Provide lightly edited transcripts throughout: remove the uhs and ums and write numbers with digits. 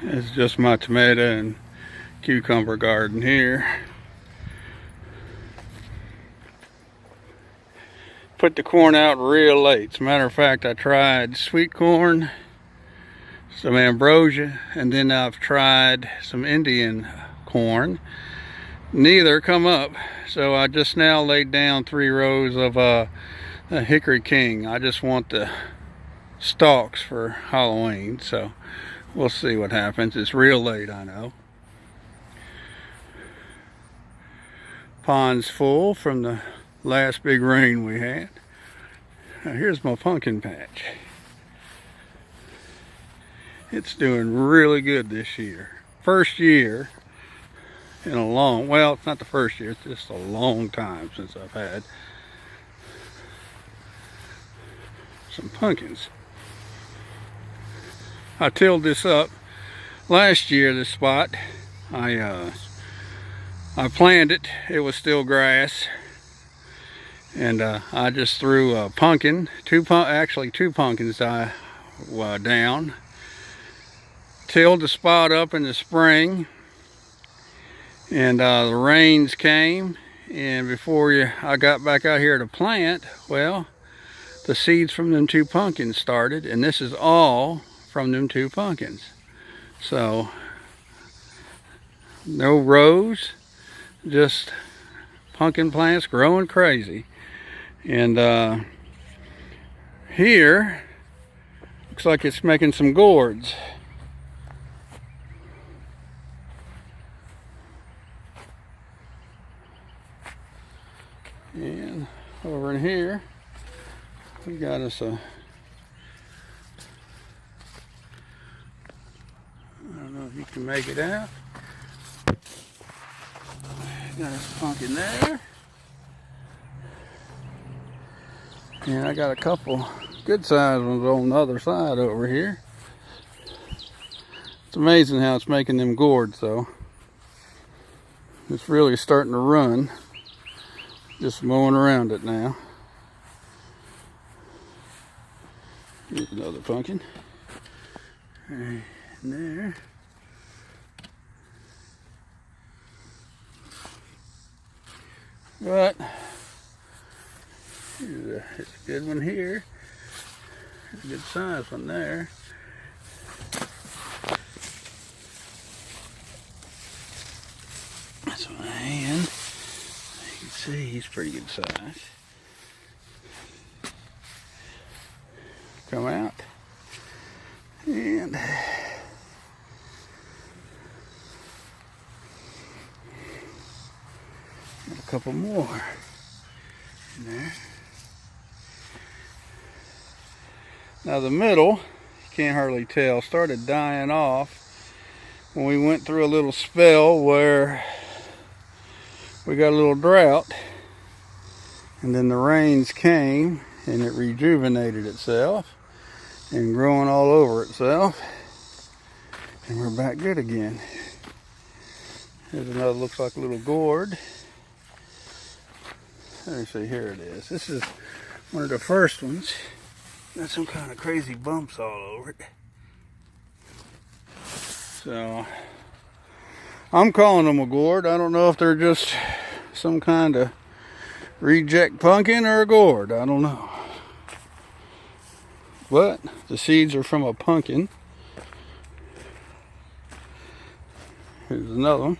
It's just my tomato and cucumber garden here. Put the corn out real late. As a matter of fact, I tried sweet corn, some ambrosia, and then I've tried some Indian corn. Neither come up, so I just now laid down 3 rows of a Hickory King. I just want the stalks for Halloween, so we'll see what happens. It's real late, I know. Pond's full from the last big rain we had. Now here's my pumpkin patch. It's doing really good this year. First year in a long, well, it's not the first year, it's just a long time since I've had some pumpkins. I tilled this up last year, this spot. I planted it. It was still grass. And I just threw a pumpkin, actually two pumpkins down. Tilled the spot up in the spring. And the rains came. And before I got back out here to plant, well, the seeds from them 2 pumpkins started. And this is all from them 2 pumpkins. So, no rows, just pumpkin plants growing crazy. And here looks like it's making some gourds. And over in here we got us a, I don't know if you can make it out. Got us a pumpkin there. And I got a couple good sized ones on the other side over here. It's amazing how it's making them gourds though. It's really starting to run. Just mowing around it now. Here's another pumpkin. Right there. But it's a good one here. There's a good size one there. That's my hand. You can see he's pretty good size. Come out. And got a couple more in there. Now the middle, you can't hardly tell, started dying off when we went through a little spell where we got a little drought, and then the rains came and it rejuvenated itself and growing all over itself, and we're back good again. Here's another, looks like a little gourd. Let me see, here it is. This is one of the first ones. Got some kind of crazy bumps all over it. So, I'm calling them a gourd. I don't know if they're just some kind of reject pumpkin or a gourd. I don't know. But the seeds are from a pumpkin. Here's another one.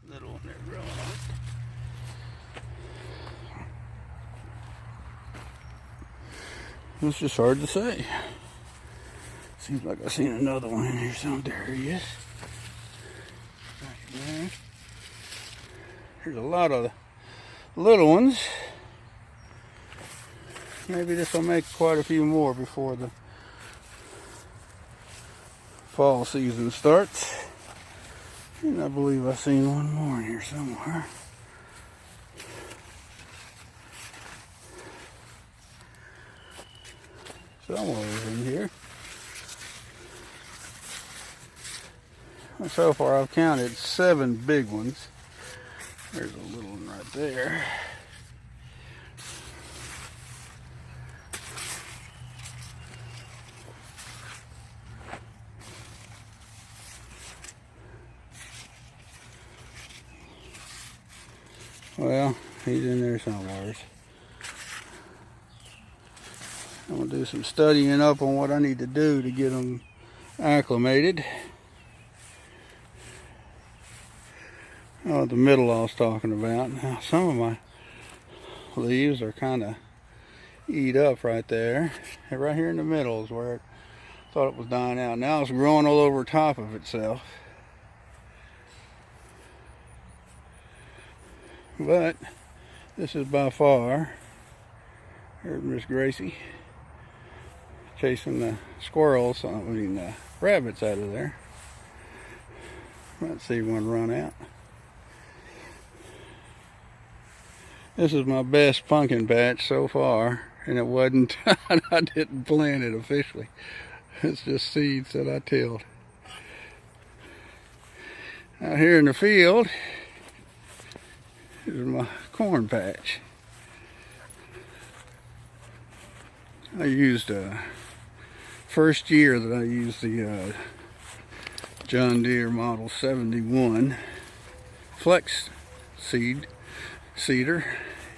Little one there growing up. It's just hard to say. Seems like I've seen another one in here somewhere. There he is. Back there. Here's a lot of little ones. Maybe this will make quite a few more before the fall season starts. And I believe I've seen one more in here somewhere. Somewhere in here. So far I've counted 7 big ones. There's a little one right there. Well, he's in there somewhere. I'm gonna do some studying up on what I need to do to get them acclimated. Oh, the middle I was talking about. Now, some of my leaves are kind of eat up right there. And right here in the middle is where I thought it was dying out. Now it's growing all over top of itself. But this is by far, here's Miss Gracie chasing the squirrels, the rabbits out of there. Might see one run out. This is my best pumpkin patch so far, and it wasn't, I didn't plant it officially. It's just seeds that I tilled. Out here in the field is my corn patch. I used first year that I used the John Deere Model 71 Flex seeder,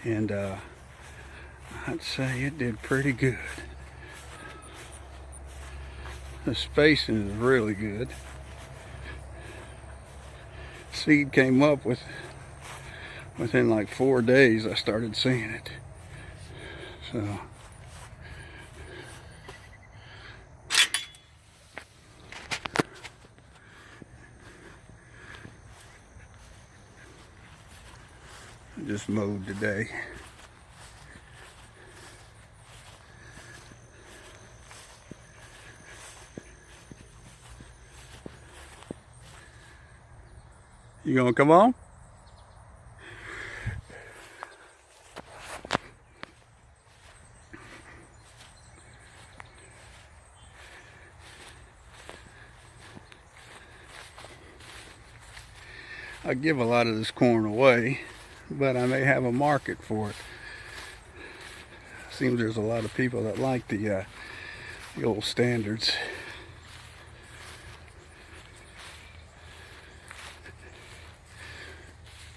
and I'd say it did pretty good. The spacing is really good. Seed came up within like 4 days. I started seeing it. So I just mowed today. You gonna come on? I give a lot of this corn away, but I may have a market for it. Seems there's a lot of people that like the old standards.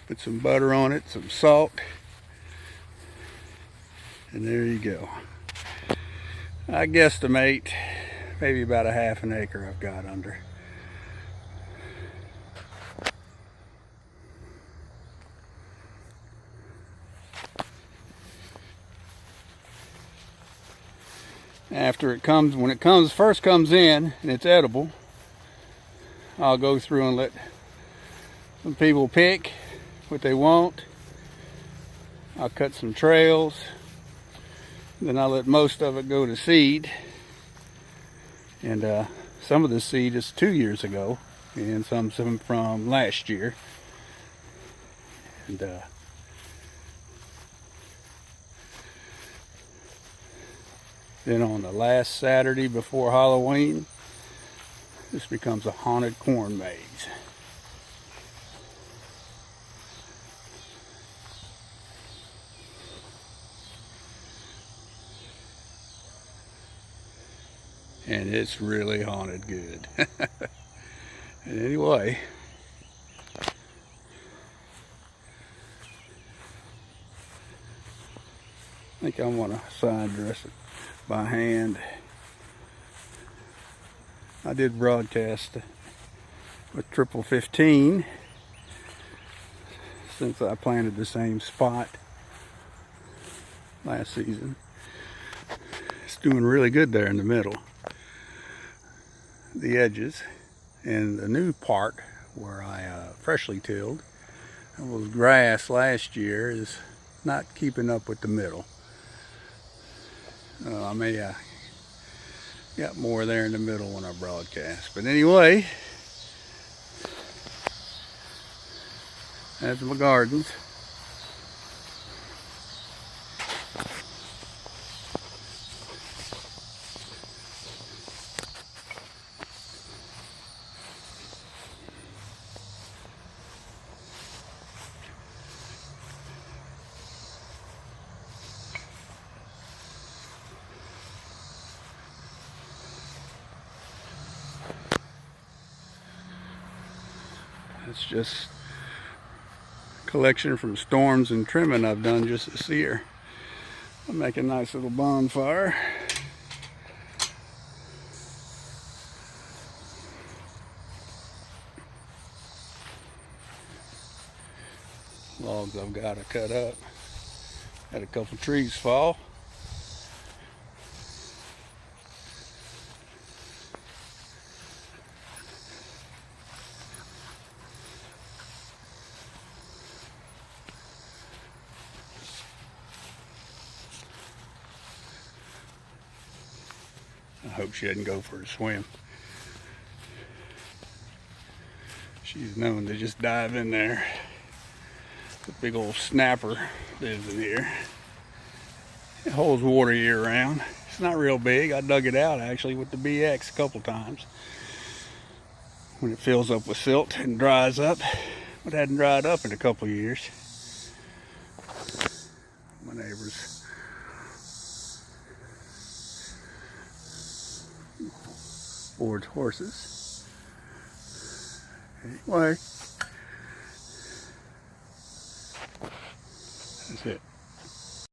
Put some butter on it, some salt, and there you go. I guesstimate maybe about a half an acre I've got under. After it comes, when it first comes in and it's edible, I'll go through and let some people pick what they want. I'll cut some trails, then I'll let most of it go to seed. And some of the seed is 2 years ago, and some from last year. And then on the last Saturday before Halloween, this becomes a haunted corn maze. And it's really haunted good. And anyway, I think I want to side dress it by hand. I did broadcast with 15 since I planted the same spot last season. It's doing really good there in the middle. The edges and the new part where I freshly tilled, it was grass last year, is not keeping up with the middle. I may got more there in the middle when I broadcast. But anyway, that's my gardens. It's just collection from storms and trimming I've done just this year. I'll make a nice little bonfire. Logs I've got to cut up. Had a couple trees fall. I hope she doesn't go for a swim. She's known to just dive in there. The big old snapper lives in here. It holds water year round. It's not real big. I dug it out actually with the BX a couple times when it fills up with silt and dries up. But it hadn't dried up in a couple years. My neighbor's boards horses. Anyway, that's it.